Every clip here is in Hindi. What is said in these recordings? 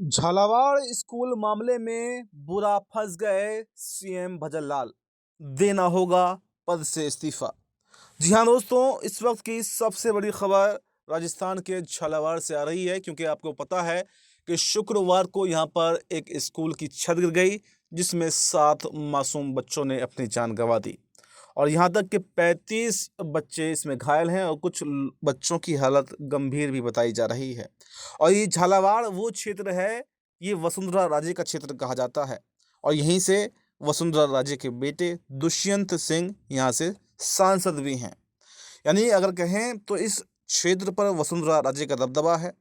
झालावाड़ स्कूल मामले में बुरा फंस गए सीएम भजन लाल, देना होगा पद से इस्तीफा। जी हाँ दोस्तों, इस वक्त की सबसे बड़ी खबर राजस्थान के झालावाड़ से आ रही है, क्योंकि आपको पता है कि शुक्रवार को यहां पर एक स्कूल की छत गिर गई, जिसमें 7 मासूम बच्चों ने अपनी जान गंवा दी और यहां तक कि 35 बच्चे इसमें घायल हैं और कुछ बच्चों की हालत गंभीर भी बताई जा रही है। और ये झालावाड़ वो क्षेत्र है, ये वसुंधरा राजे का क्षेत्र कहा जाता है और यहीं से वसुंधरा राजे के बेटे दुष्यंत सिंह यहाँ से सांसद भी हैं। यानी अगर कहें तो इस क्षेत्र पर वसुंधरा राजे का दबदबा है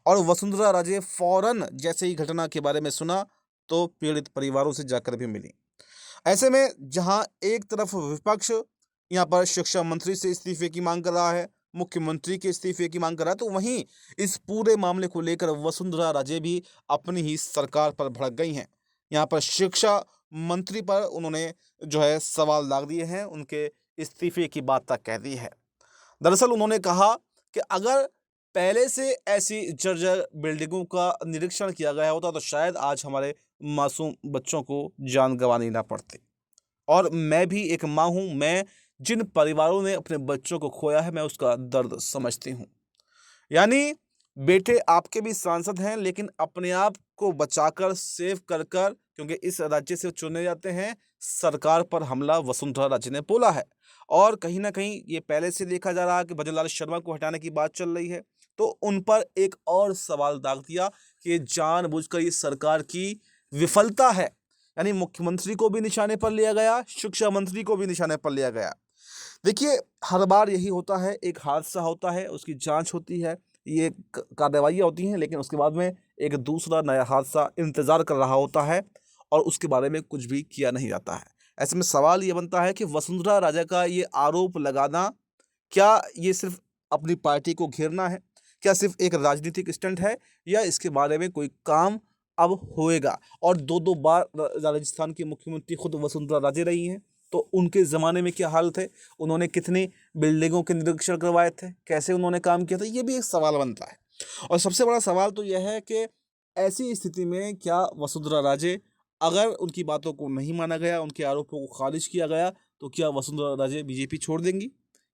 और वसुंधरा राजे फौरन जैसे ही घटना के बारे में सुना तो पीड़ित परिवारों से जाकर भी मिली। ऐसे में जहां एक तरफ विपक्ष यहाँ पर शिक्षा मंत्री से इस्तीफे की मांग कर रहा है, मुख्यमंत्री के इस्तीफे की मांग कर रहा है, तो वहीं इस पूरे मामले को लेकर वसुंधरा राजे भी अपनी ही सरकार पर भड़क गई हैं। यहाँ पर शिक्षा मंत्री पर उन्होंने जो है सवाल दाग दिए हैं, उनके इस्तीफे की बात तक कह दी है। दरअसल उन्होंने कहा कि अगर पहले से ऐसी जर्जर बिल्डिंगों का निरीक्षण किया गया होता तो शायद आज हमारे मासूम बच्चों को जान गंवानी ना पड़ती। और मैं भी एक माँ हूँ, मैं जिन परिवारों ने अपने बच्चों को खोया है मैं उसका दर्द समझती हूँ। यानी बेटे आपके भी सांसद हैं, लेकिन अपने आप को बचाकर सेव कर कर, क्योंकि इस राज्य से चुने जाते हैं, सरकार पर हमला वसुंधरा राजे ने बोला है। और कहीं ना कहीं ये पहले से देखा जा रहा है कि भजन लाल शर्मा को हटाने की बात चल रही है, तो उन पर एक और सवाल दाग दिया कि ये जानबूझकर ये सरकार की विफलता है। यानी मुख्यमंत्री को भी निशाने पर लिया गया, शिक्षा मंत्री को भी निशाने पर लिया गया। देखिए, हर बार यही होता है, एक हादसा होता है, उसकी जांच होती है, ये कार्रवाइयाँ होती हैं, लेकिन उसके बाद में एक दूसरा नया हादसा इंतज़ार कर रहा होता है और उसके बारे में कुछ भी किया नहीं जाता है। ऐसे में सवाल ये बनता है कि वसुंधरा राजे का ये आरोप लगाना, क्या ये सिर्फ अपनी पार्टी को घेरना है? क्या सिर्फ एक राजनीतिक स्टंट है, या इसके बारे में कोई काम अब होएगा? और 2-2 बार राजस्थान की मुख्यमंत्री खुद वसुंधरा राजे रही हैं, तो उनके ज़माने में क्या हाल थे? उन्होंने कितनी बिल्डिंगों के निरीक्षण करवाए थे? कैसे उन्होंने काम किया था? ये भी एक सवाल बनता है। और सबसे बड़ा सवाल तो यह है कि ऐसी स्थिति में क्या वसुंधरा राजे, अगर उनकी बातों को नहीं माना गया, उनके आरोपों को खारिज किया गया, तो क्या वसुंधरा राजे बीजेपी छोड़ देंगी?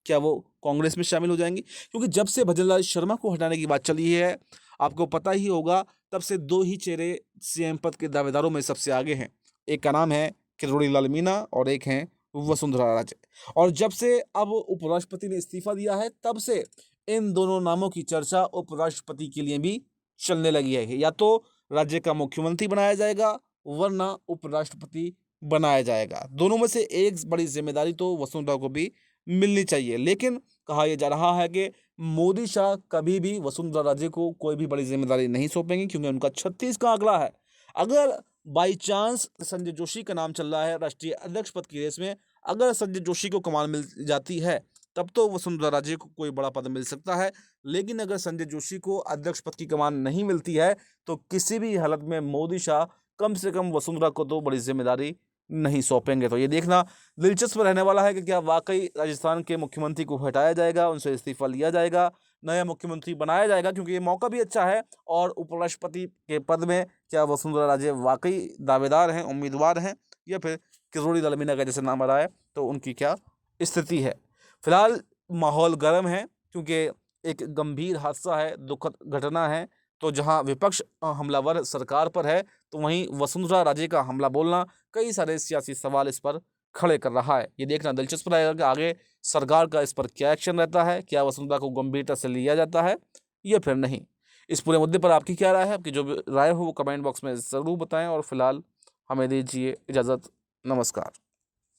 क्या वो कांग्रेस में शामिल हो जाएंगी? क्योंकि जब से भजन लाल शर्मा को हटाने की बात चली है, आपको पता ही होगा, तब से 2 ही चेहरे सीएम पद के दावेदारों में सबसे आगे हैं। एक का नाम है किरोड़ी लाल मीणा और एक हैं वसुंधरा राजे। और जब से अब उपराष्ट्रपति ने इस्तीफा दिया है, तब से इन दोनों नामों की चर्चा उपराष्ट्रपति के लिए भी चलने लगी है। या तो राज्य का मुख्यमंत्री बनाया जाएगा, वरना उपराष्ट्रपति बनाया जाएगा। दोनों में से एक बड़ी जिम्मेदारी तो वसुंधरा को भी मिलनी चाहिए। लेकिन कहा यह जा रहा है कि मोदी शाह कभी भी वसुंधरा राजे को कोई भी बड़ी जिम्मेदारी नहीं सौंपेंगे, क्योंकि उनका 36 का आंकड़ा है। अगर बाई चांस संजय जोशी का नाम चल रहा है राष्ट्रीय अध्यक्ष पद की रेस में, अगर संजय जोशी को कमान मिल जाती है, तब तो वसुंधरा राजे को कोई बड़ा पद मिल सकता है। लेकिन अगर संजय जोशी को अध्यक्ष पद की कमान नहीं मिलती है, तो किसी भी हालत में मोदी शाह कम से कम वसुंधरा को तो बड़ी जिम्मेदारी नहीं सौंपेंगे। तो ये देखना दिलचस्प रहने वाला है कि क्या वाकई राजस्थान के मुख्यमंत्री को हटाया जाएगा, उनसे इस्तीफा लिया जाएगा, नया मुख्यमंत्री बनाया जाएगा, क्योंकि ये मौका भी अच्छा है। और उपराष्ट्रपति के पद में क्या वसुंधरा राजे वाकई दावेदार हैं, उम्मीदवार हैं, या फिर किरोड़ी लाल मीणा का जैसे नाम आ रहा है, तो उनकी क्या स्थिति है? फिलहाल माहौल गर्म है, क्योंकि एक गंभीर हादसा है, दुखद घटना है। तो जहां विपक्ष हमलावर सरकार पर है, तो वहीं वसुंधरा राजे का हमला बोलना कई सारे सियासी सवाल इस पर खड़े कर रहा है। ये देखना दिलचस्प रहेगा कि आगे सरकार का इस पर क्या एक्शन रहता है, क्या वसुंधरा को गंभीरता से लिया जाता है या फिर नहीं। इस पूरे मुद्दे पर आपकी क्या राय है? आपकी जो भी राय हो वो कमेंट बॉक्स में ज़रूर बताएं और फिलहाल हमें दीजिए इजाज़त। नमस्कार।